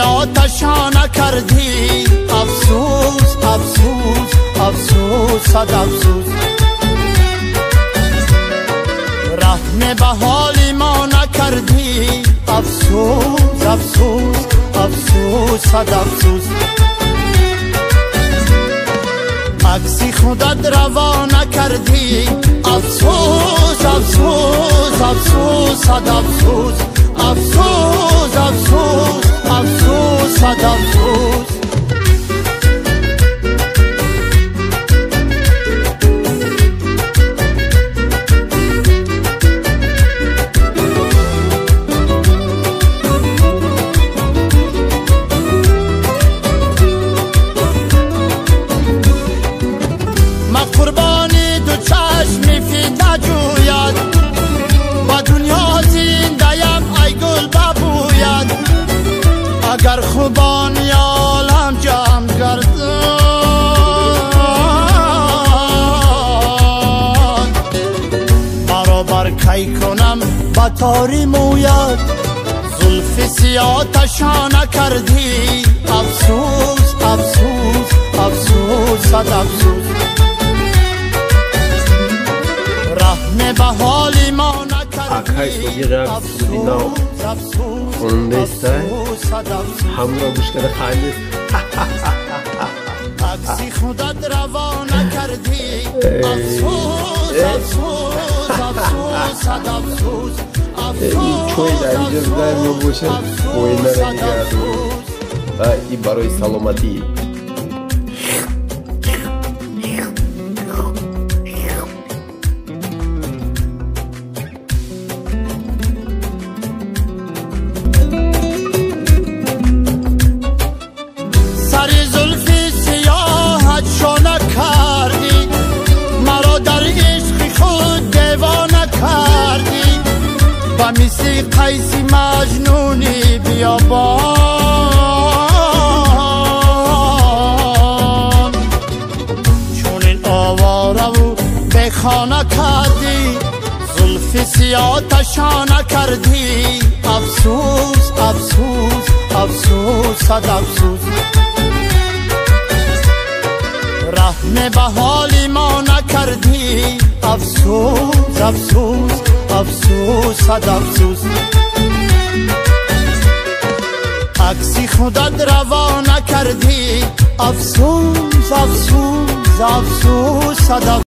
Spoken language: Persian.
آتشا نکردی افسوس افسوس افسوس صد افسوس رحم به حال ما نکردی افسوس افسوس افسوس صد افسوس عکسی خودت روا نکردی افسوس افسوس افسوس صد افسوس افسوس افسوس افسوس صد افسوس ما قربانی دو چشمی فیده جوید با دنیا زنده‌ام ای گل ببوید اگر خوبان عالم جمع گردد برابر کی کنم با تاری موید زلف سیاتشا نکردی افسوس افسوس افسوس صد افسوس رحم به حال ما نکردی افسوس Sonunda ister. Hamura buşkada halis. عکسی خودت روا نکردی افسوس افسوس افسوس صد افسوس این çoğu da اینجا رو بوشن oyunlara gidiyordu. این برای سلامتی. مثل قیسی مجنونی بیابان چون این آواره و به خانه کردی زلف سیاتشا نکردی افسوس افسوس افسوس صد افسوس رحم به حال ما نکردی افسوس افسوس افسوس صد افسوس عکسی خودت روا نکردی افسوس افسوس افسوس صد افسوس